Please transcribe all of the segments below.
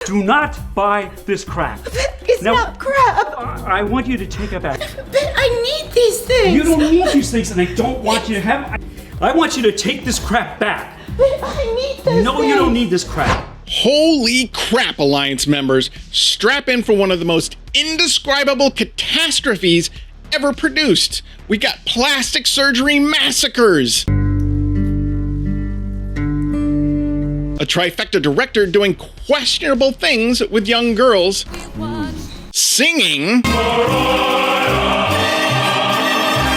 Do not buy this crap. It's not crap. I want you to take it back. But I need these things. You don't need these things, and I don't want you to have. I want you to take this crap back. But I need those No, things. you don't need this crap. Holy crap, Alliance members. Strap in for one of the most indescribable catastrophes ever produced. We got plastic surgery massacres. A trifecta director doing questionable things with young girls. Singing.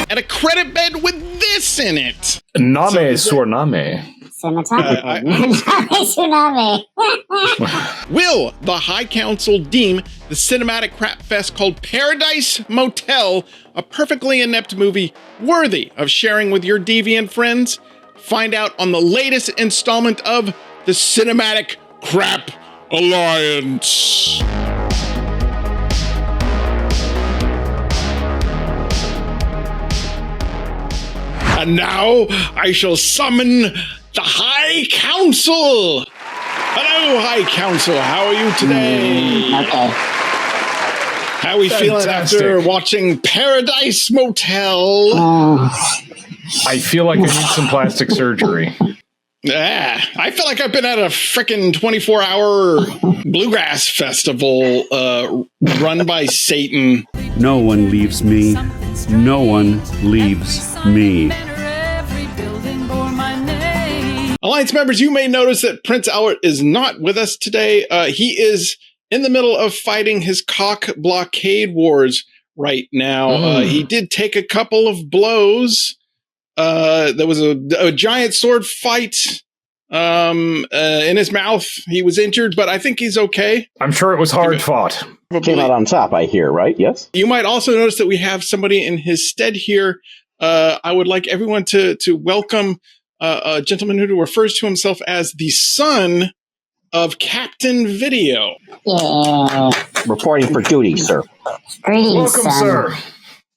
And a credit bed with this in it. Name Suoname. Tsunami. Will the High Council deem the cinematic crap fest called Paradise Motel a perfectly inept movie worthy of sharing with your deviant friends? Find out on the latest installment of the Cinematic Crap Alliance. And now I shall summon the High Council. Hello, High Council. How are you today? Okay. How are we feeling after watching Paradise Motel? I feel like I need some plastic surgery. I feel like I've been at a frickin' 24-hour bluegrass festival run by Satan. No one leaves me. No one leaves me. Alliance members, you may notice that Prince Albert is not with us today. He is in the middle of fighting his cock blockade wars right now. He did take a couple of blows. There was a giant sword fight in his mouth. He was injured, but I think he's okay. I'm sure it was hard fought. Came out on top, I hear, right? Yes? You might also notice that we have somebody in his stead here. I would like everyone to welcome a gentleman who refers to himself as the son of Captain Video. Yeah. Reporting for duty, sir. Greetings, Welcome, son. sir.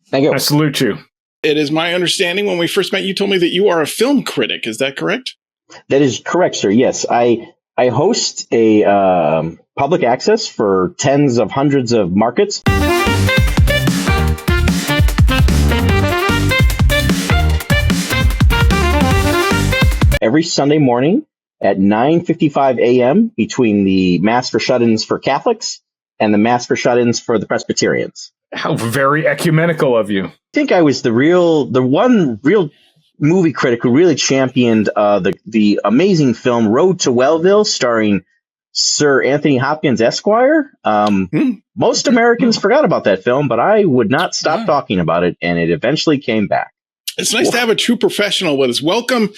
Thank you. I salute you. It is my understanding when we first met, you told me that you are a film critic. Is that correct? That is correct, sir. Yes, I host a public access for tens of hundreds of markets. Every Sunday morning at 9:55 a.m. between the Mass for Shut-ins for Catholics and the Mass for Shut-ins for the Presbyterians. How very ecumenical of you. I think I was the one real movie critic who really championed the amazing film Road to Wellville, starring Sir Anthony Hopkins Esquire. Most Americans forgot about that film, but I would not stop talking about it, and it eventually came back. It's nice to have a true professional with us. Welcome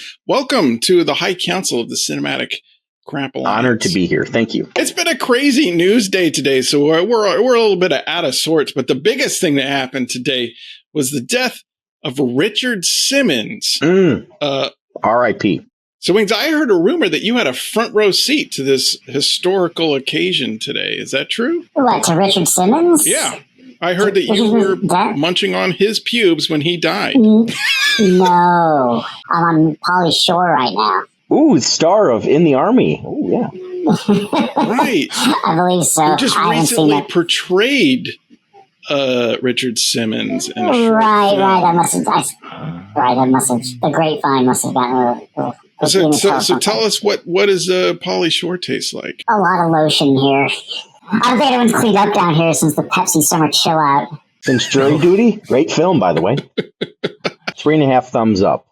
to the High Council of the Cinematic Crap Alliance. Honored to be here. Thank you. It's been a crazy news day today, so we're a little bit out of sorts. But the biggest thing that happened today was the death of Richard Simmons. R.I.P. So, Wings, I heard a rumor that you had a front row seat to this historical occasion today. Is that true? What, to Richard Simmons? Yeah. I heard that you were munching on his pubes when he died. No. I'm on Pauly Shore right now. Ooh, star of In the Army. Oh, yeah. Right. I believe so. You just recently portrayed Richard Simmons in a short film. Right. I must have. The grapevine must have gotten So tell us what does Pauly Shore taste like? a lot of lotion here. I don't think anyone's cleaned up down here since the Pepsi Summer Chill Out. Since Jury Duty, great film, by the way. 3.5 thumbs up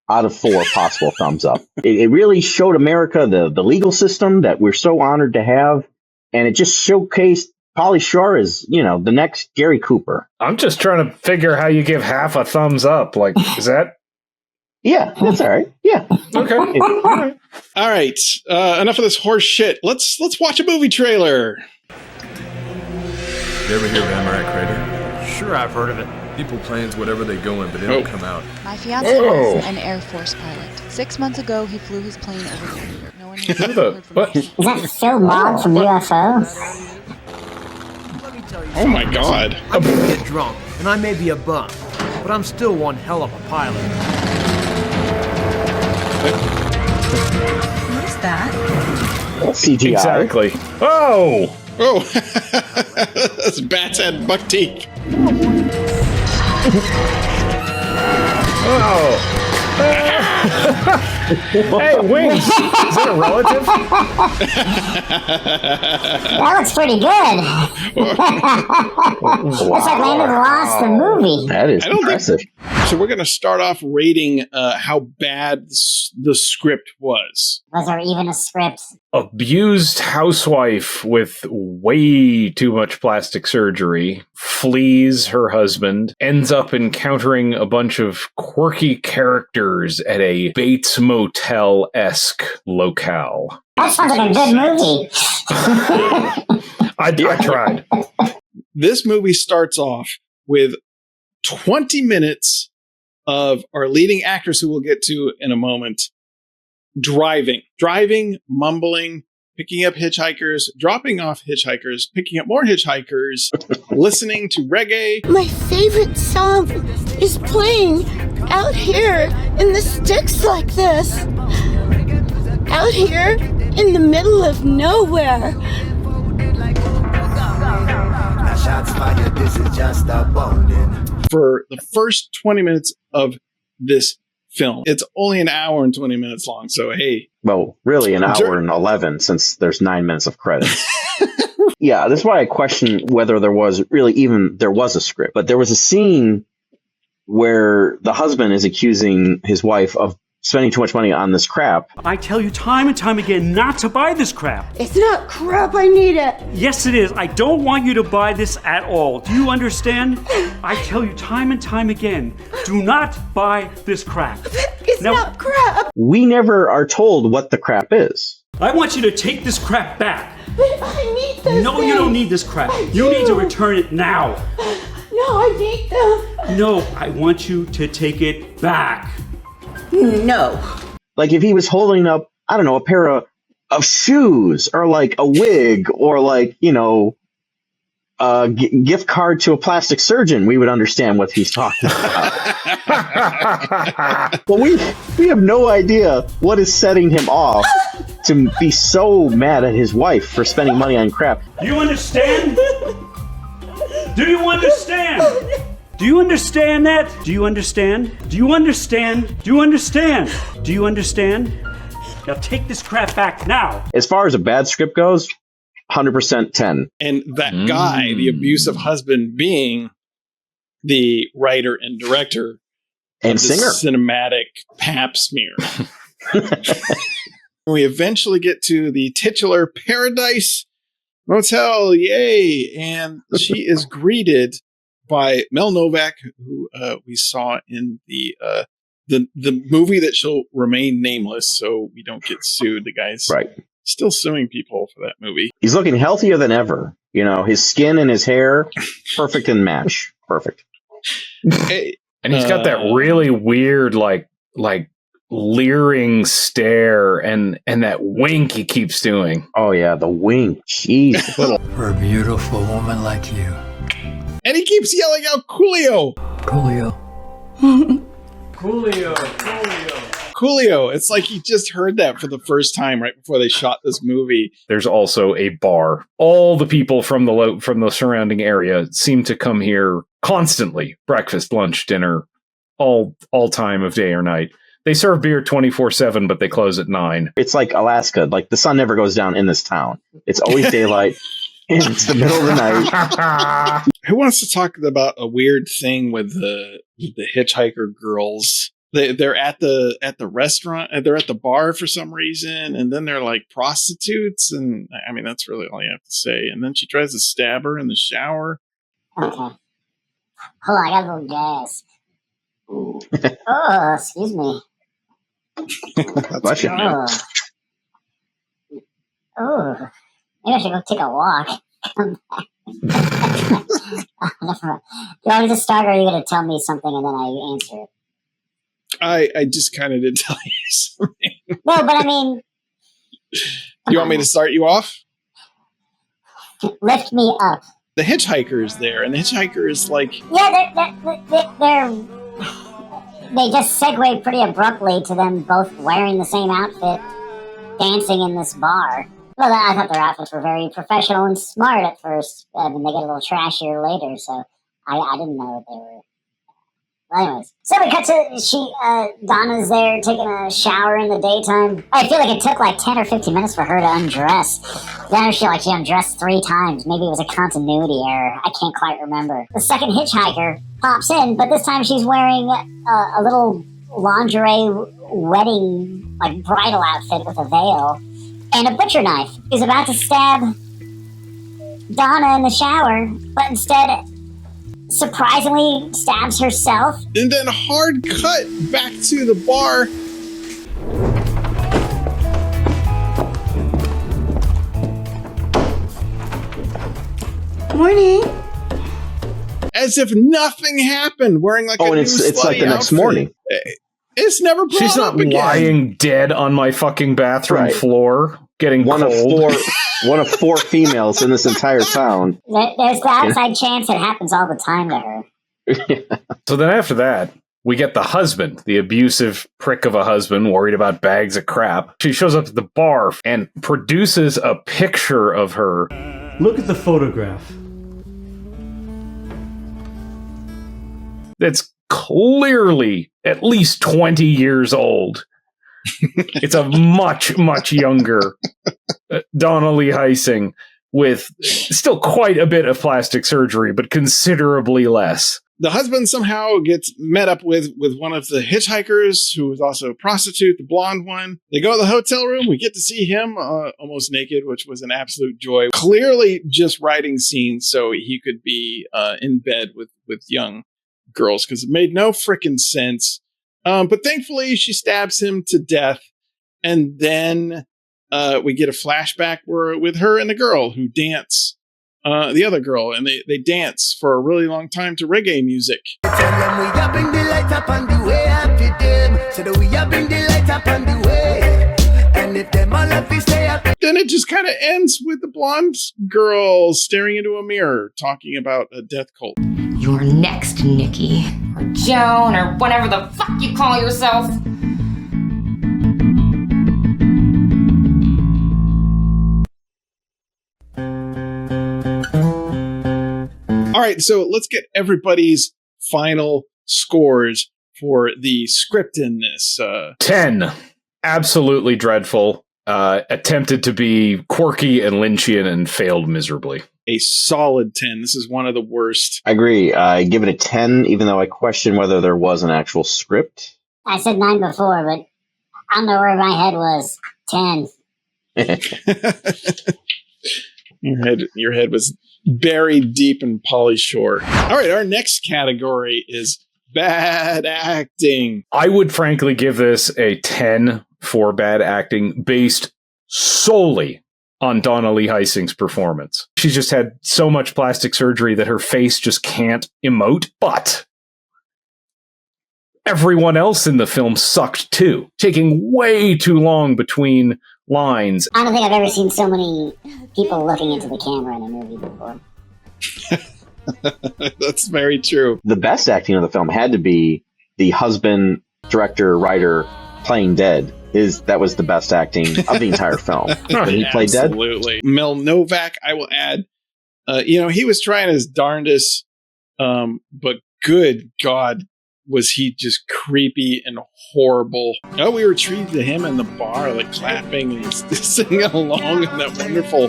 out of 4 possible thumbs up. It really showed America the legal system that we're so honored to have, and it just showcased Pauly Shore as, the next Gary Cooper. I'm just trying to figure how you give half a thumbs up. Like, is that? Yeah, that's all right. Yeah. Okay. All right. Enough of this horse shit. Let's watch a movie trailer. You ever hear of Amaranth Crater? Sure, I've heard of it. People plans whatever they go in, but they don't come out. My fiancé is an Air Force pilot. 6 months ago, he flew his plane over here. No one has heard from him. Is that Phil Mogg from UFO? Oh my God. I may get drunk, and I may be a bum, but I'm still one hell of a pilot. What is that? CGI. Exactly. Oh! Oh, this bat's had buck teeth. Oh! Hey, wings! Is that a relative? That looks pretty good. Looks like Land of the Lost, the movie. That is impressive. So we're going to start off rating how bad the script was. Was there even a script? Abused housewife with way too much plastic surgery flees her husband, ends up encountering a bunch of quirky characters at a Bates Motel-esque locale. That sounds like a good movie. I tried. This movie starts off with 20 minutes of our leading actors, who we'll get to in a moment, driving, mumbling, picking up hitchhikers, dropping off hitchhikers, picking up more hitchhikers, listening to reggae. My favorite song is playing out here in the sticks like this. Out here in the middle of nowhere. For the first 20 minutes of this film. It's only an hour and 20 minutes long, so hey. Well, really an hour and 11, since there's 9 minutes of credits. Yeah, that's why I question whether there was a script. But there was a scene where the husband is accusing his wife of spending too much money on this crap. I tell you time and time again not to buy this crap. It's not crap, I need it. Yes, it is. I don't want you to buy this at all. Do you understand? I tell you time and time again, do not buy this crap. It's not crap. We never are told what the crap is. I want you to take this crap back. But I need this. No, you don't need this crap. You need to return it now. No, I need them. No, I want you to take it back. No. Like if he was holding up, I don't know, a pair of shoes or like a wig or like, you know, a gift card to a plastic surgeon, we would understand what he's talking about. But we have no idea what is setting him off to be so mad at his wife for spending money on crap. Do you understand? Do you understand? Do you understand that? Do you understand? Do you understand? Do you understand? Do you understand? Now take this crap back now. As far as a bad script goes, 100% 10. And that guy, the abusive husband, being the writer and director and of the singer cinematic pap smear. We eventually get to the titular Paradise Motel, yay! And she is greeted by Mel Novak, who we saw in the movie that shall remain nameless, so we don't get sued. The guy's still suing people for that movie. He's looking healthier than ever. You know, his skin and his hair, perfect in match. Perfect. Hey, and he's got that really weird, like leering stare and that wink he keeps doing. Oh yeah, the wink. Jeez. For a beautiful woman like you. And he keeps yelling out, Coolio! Coolio. Coolio, Coolio. Coolio. It's like he just heard that for the first time right before they shot this movie. There's also a bar. All the people from the surrounding area seem to come here constantly. Breakfast, lunch, dinner, all time of day or night. They serve beer 24/7, but they close at 9. It's like Alaska. Like the sun never goes down in this town. It's always daylight. It's the middle of the night. Who wants to talk about a weird thing with the hitchhiker girls? They're at the restaurant, they're at the bar for some reason, and then they're like prostitutes, and I mean that's really all you have to say. And then she tries to stab her in the shower. Okay. Hold on, I got a little gas. Oh, excuse me. Bless you. Oh, maybe I should go take a walk. Come back. Do you want me to start, or are you going to tell me something and then I answer it? I just kind of did tell you something. No, but I mean... You want me to start you off? Lift me up. The hitchhiker is there, and the hitchhiker is like... Yeah, they just segue pretty abruptly to them both wearing the same outfit, dancing in this bar. Well, I thought their outfits were very professional and smart at first, and then they get a little trashier later, so I didn't know what they were. Well, anyways, so we cut to Donna's there taking a shower in the daytime. I feel like it took like 10 or 15 minutes for her to undress. Then I feel like she undressed 3 times. Maybe it was a continuity error. I can't quite remember. The second hitchhiker pops in, but this time she's wearing a little lingerie wedding, like bridal outfit with a veil and a butcher knife. She's about to stab Donna in the shower, but instead surprisingly stabs herself. And then hard cut back to the bar. Morning. As if nothing happened, wearing like and it's like the next morning. It's never brought She's not up again. lying dead on my fucking bathroom floor, getting one cold. One of 4 females in this entire town. There's the outside chance it happens all the time to her. So then after that, we get the husband, the abusive prick of a husband worried about bags of crap. She shows up at the bar and produces a picture of her. Look at the photograph. It's clearly at least 20 years old. It's a much, much younger Donna Lee Heising with still quite a bit of plastic surgery, but considerably less. The husband somehow gets met up with one of the hitchhikers who is also a prostitute, the blonde one. They go to the hotel room. We get to see him almost naked, which was an absolute joy. Clearly just writing scenes so he could be in bed with young girls because it made no freaking sense. But thankfully she stabs him to death. And then we get a flashback with her and the girl who dance. The other girl, and they dance for a really long time to reggae music. Then it just kind of ends with the blonde girl staring into a mirror talking about a death cult. You're next, Nikki. Or Joan, or whatever the fuck you call yourself. All right, so let's get everybody's final scores for the script in this. 10. Absolutely dreadful. Attempted to be quirky and Lynchian and failed miserably. A solid 10. This is one of the worst. I agree. I give it a 10, even though I question whether there was an actual script. I said 9 before, but I don't know where my head was. 10. Your head was buried deep in Pauly Shore. All right, our next category is bad acting. I would frankly give this a 10 for bad acting based solely on Donna Lee Heising's performance. She's just had so much plastic surgery that her face just can't emote, but everyone else in the film sucked too, taking way too long between lines. I don't think I've ever seen so many people looking into the camera in a movie before. That's very true. The best acting of the film had to be the husband, director, writer playing dead. That was the best acting of the entire film. When he played dead. Absolutely. Mel Novak, I will add. He was trying his darndest, but good God, was he just creepy and horrible. Oh, we were treated to him in the bar, like clapping and singing along in that wonderful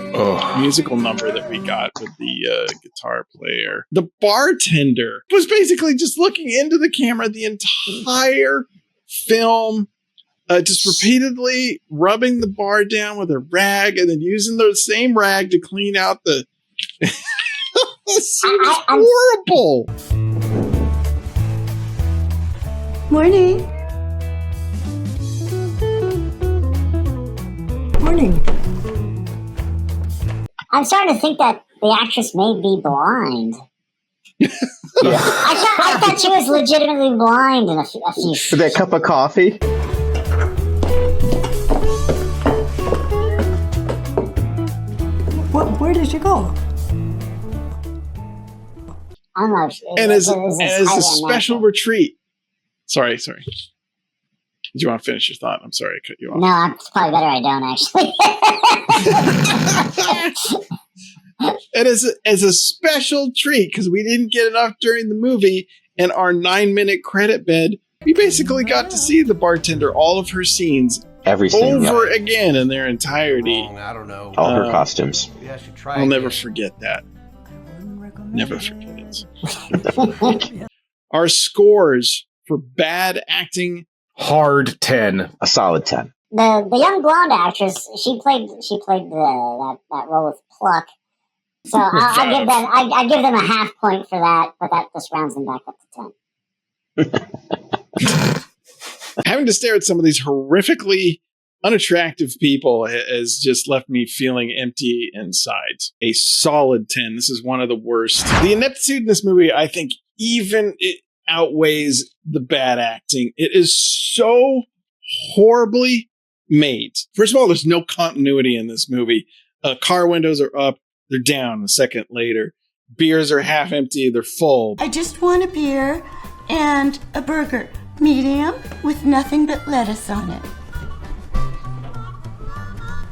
musical number that we got with the guitar player. The bartender was basically just looking into the camera the entire film, just repeatedly rubbing the bar down with a rag and then using the same rag to clean out the... This was horrible. Morning. Morning. I'm starting to think that the actress may be blind. I thought she was legitimately blind in a few For that cup of coffee? Where did you go? I don't know. And as a special retreat. Sorry. Did you want to finish your thought? I'm sorry I cut you off. No, it's probably better I don't, actually. And as a special treat, because we didn't get enough during the movie and our 9-minute credit bed, we basically got to see the bartender, all of her scenes, every scene, over again in their entirety. I don't know. All her costumes. I'll never forget that. Never forget it. Our scores for bad acting. Hard 10. A solid 10. The young blonde actress, she played that role with pluck. So I give them a half point for that, but that just rounds them back up to 10. Having to stare at some of these horrifically unattractive people has just left me feeling empty inside. A solid 10. This is one of the worst. The ineptitude in this movie, I think, even it outweighs the bad acting. It is so horribly made. First of all, there's no continuity in this movie. Car windows are up, they're down a second later. Beers are half empty, they're full. I just want a beer and a burger. Medium with nothing but lettuce on it.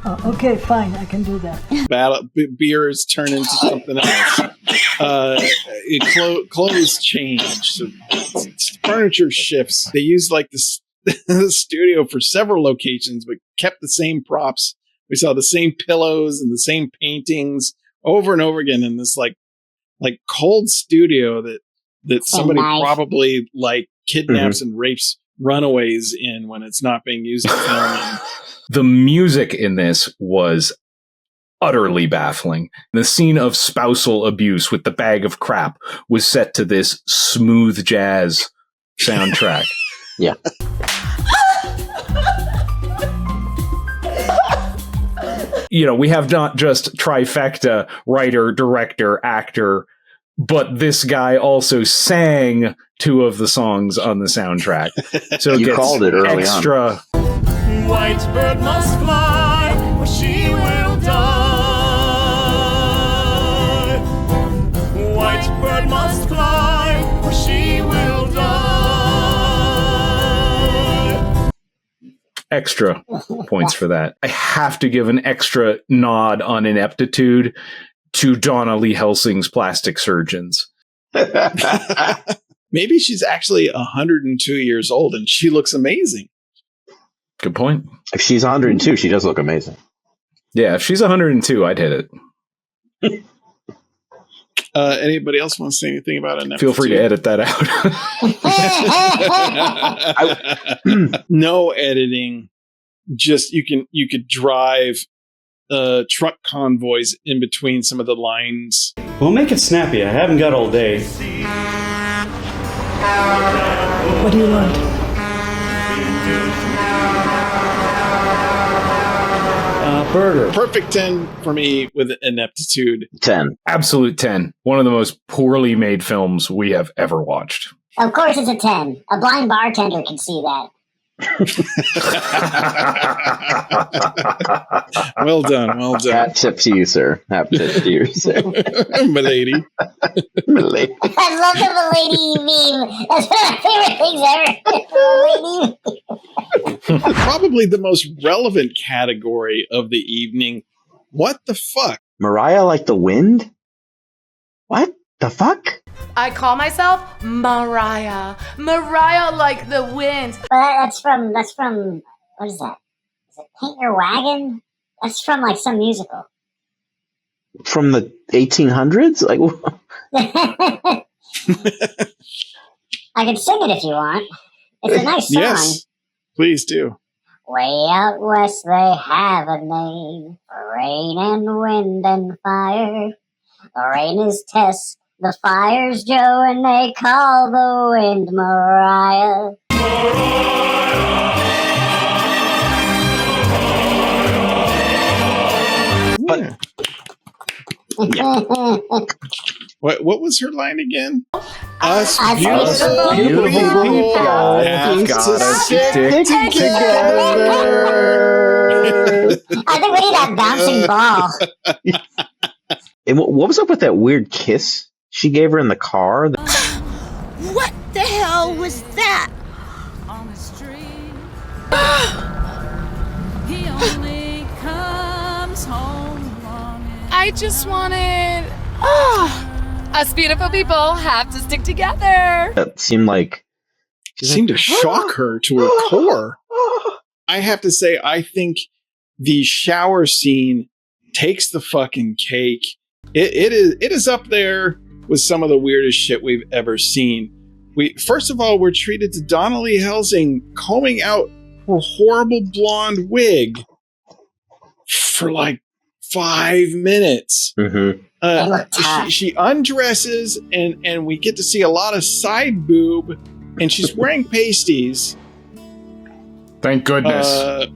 Oh, okay, fine, I can do that. Beers turn into something else. Clothes change. So furniture shifts. They used like the studio for several locations, but kept the same props. We saw the same pillows and the same paintings over and over again in this like cold studio that somebody probably like kidnaps and rapes runaways in when it's not being used to film. The music in this was utterly baffling. The scene of spousal abuse with the bag of crap was set to this smooth jazz soundtrack. Yeah. You know, we have not just trifecta, writer, director, actor, but this guy also sang 2 of the songs on the soundtrack. So you called it early extra. On. White bird must fly, or she will die. White bird must fly, or she will die. Extra points for that. I have to give an extra nod on ineptitude to Donna Lee Helsing's plastic surgeons. Maybe she's actually 102 years old and she looks amazing. Good point. If she's 102, she does look amazing. Yeah, if she's 102, I'd hit it. Anybody else want to say anything about it? Feel free to edit that out. No editing. Just you could drive truck convoys in between some of the lines. Well, make it snappy. I haven't got all day. What do you want? Burger. Perfect 10 for me with ineptitude. 10. Absolute 10. One of the most poorly made films we have ever watched. Of course it's a 10. A blind bartender can see that. Well done. Hat tip to you, sir. Hat tip to you, sir. Milady. Milady. I love the Milady meme. That's one of my favorite things ever. Probably the most relevant category of the evening. What the fuck? Mariah like the wind? What the fuck? I call myself Mariah. Mariah like the wind. Well, that's from, what is that? Is it Paint Your Wagon? That's from like some musical. From the 1800s? Like, I can sing it if you want. It's a nice song. Yes, please do. Way out west they have a name for rain and wind and fire. The rain is Tess, the fire's Joe, and they call the wind Mariah. But what was her line again? Us beautiful people have to stick together. I think we need that bouncing ball. And what was up with that weird kiss she gave her in the car? What the hell was that? I just wanted us beautiful people have to stick together. That seemed like it seemed to shock her to her core. I have to say, I think the shower scene takes the fucking cake. It is up there with some of the weirdest shit we've ever seen. First of all, we're treated to Donnelly Helsing combing out her horrible blonde wig for like 5 minutes. She undresses and we get to see a lot of side boob, and she's wearing pasties. Thank goodness.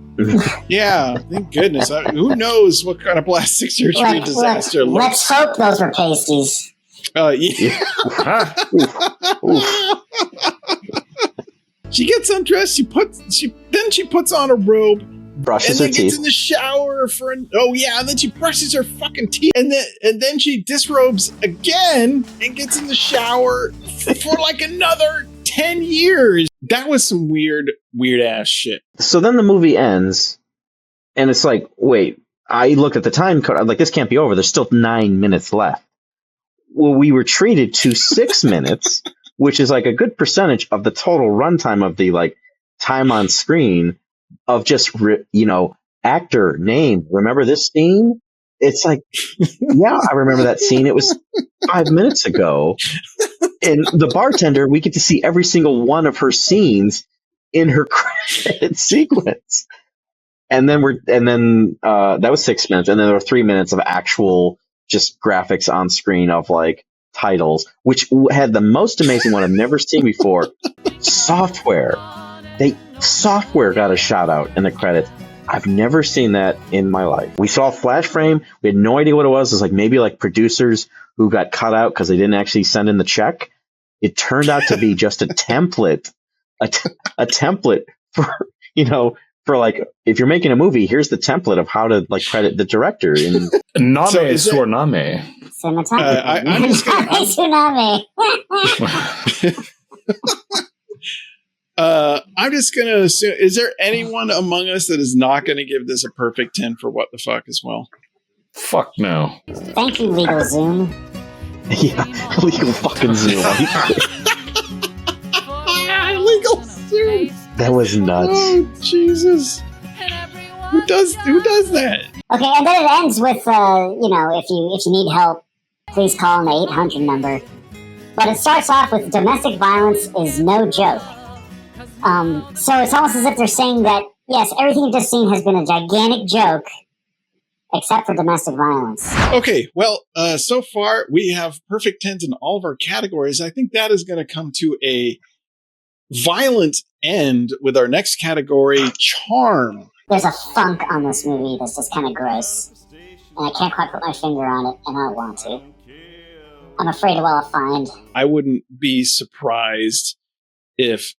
Yeah, thank goodness. Who knows what kind of plastic surgery disaster Let's hope those were pasties. Yeah. She gets undressed. She puts on a robe, brushes and her then gets teeth. in the shower and then she brushes her fucking teeth, and then she disrobes again and gets in the shower for like another 10 years. That was some weird ass shit. So then the movie ends, and it's like, wait, I looked at the time code. I'm like, this can't be over. There's still 9 minutes left. Well, we were treated to 6 minutes, which is like a good percentage of the total runtime of the like time on screen of just, actor name. Remember this scene? It's like, yeah, I remember that scene. It was 5 minutes ago. And the bartender, we get to see every single one of her scenes in her credit sequence. And then that was 6 minutes. And then there were 3 minutes of actual just graphics on screen of like titles, which had the most amazing one I've never seen before. Software got a shout out in the credits. I've never seen that in my life. We saw a flash frame. We had no idea what it was. It was like maybe like producers who got cut out because they didn't actually send in the check. It turned out to be just a template, a template for like, if you're making a movie, here's the template of how to like credit the director. In Name Suoname. I'm just gonna, Tsunami. I'm just going to assume, is there anyone among us that is not going to give this a perfect 10 for what the fuck as well? Fuck no. Thank you, Legal Zoom. Yeah, Legal fucking Zoom. Legal Zoom. That was nuts. Oh, Jesus. Who does that? Okay, and then it ends with, if you need help, please call an 800 number. But it starts off with domestic violence is no joke. So it's almost as if they're saying that, yes, everything you've just seen has been a gigantic joke, except for domestic violence. Okay, well, so far we have perfect 10s in all of our categories. I think that is going to come to a violent end with our next category, charm. There's a funk on this movie that's just kind of gross. And I can't quite put my finger on it, and I don't want to. I'm afraid of what I'll find. I wouldn't be surprised if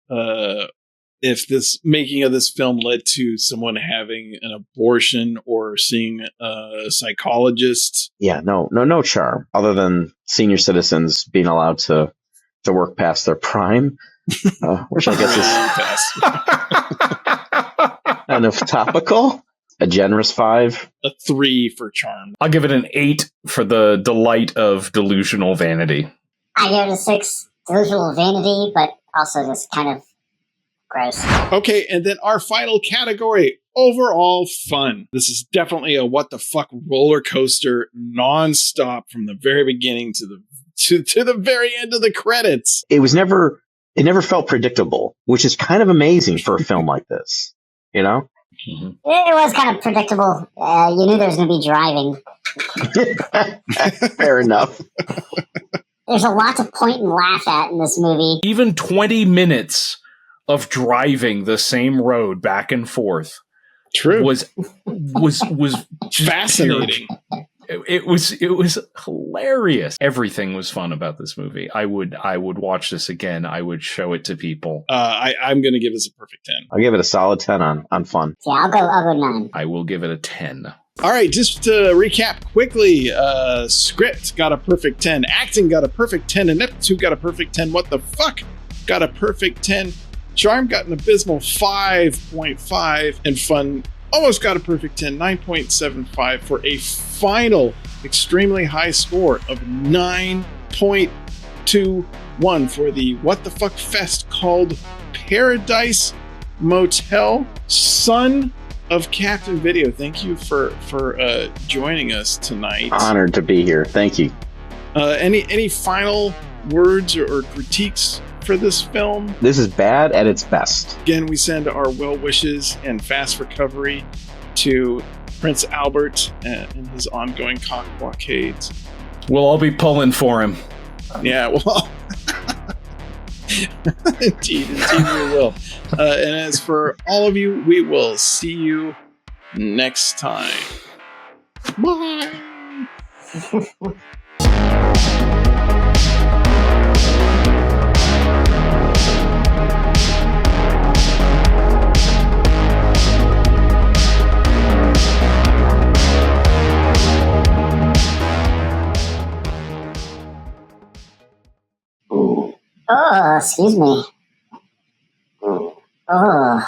this making of this film led to someone having an abortion or seeing a psychologist. Yeah, no charm other than senior citizens being allowed to work past their prime, which I guess is kind of topical. A generous 5. A 3 for charm. I'll give it an 8 for the delight of delusional vanity. I give it a 6, delusional vanity, but also just kind of gross. Okay, and then our final category, overall fun. This is definitely a what the fuck roller coaster nonstop from the very beginning to the very end of the credits. It never felt predictable, which is kind of amazing for a film like this, you know? Mm-hmm. It was kind of predictable. You knew there was going to be driving. Fair enough. There's a lot to point and laugh at in this movie. Even 20 minutes of driving the same road back and forth. True. Was fascinating. It was hilarious. Everything was fun about this movie. I would watch this again. I would show it to people. I'm going to give this a perfect 10. I'll give it a solid 10 on fun. Yeah, I'll go 9. I will give it a 10. All right, just to recap quickly, script got a perfect 10, acting got a perfect 10, INEPTITUDE got a perfect 10, what the fuck got a perfect 10, charm got an abysmal 5.5, and fun almost got a perfect 10, 9.75 for a final extremely high score of 9.21 for the What the Fuck Fest called Paradise Motel. Son of Captain Video, thank you for joining us tonight. Honored to be here. Thank you. Any final words or critiques for this film? This is bad at its best. Again, we send our well wishes and fast recovery to Prince Albert and his ongoing cock blockades. We'll all be pulling for him. Yeah, well, indeed we will. And as for all of you, we will see you next time. Bye. Oh, excuse me. Oh.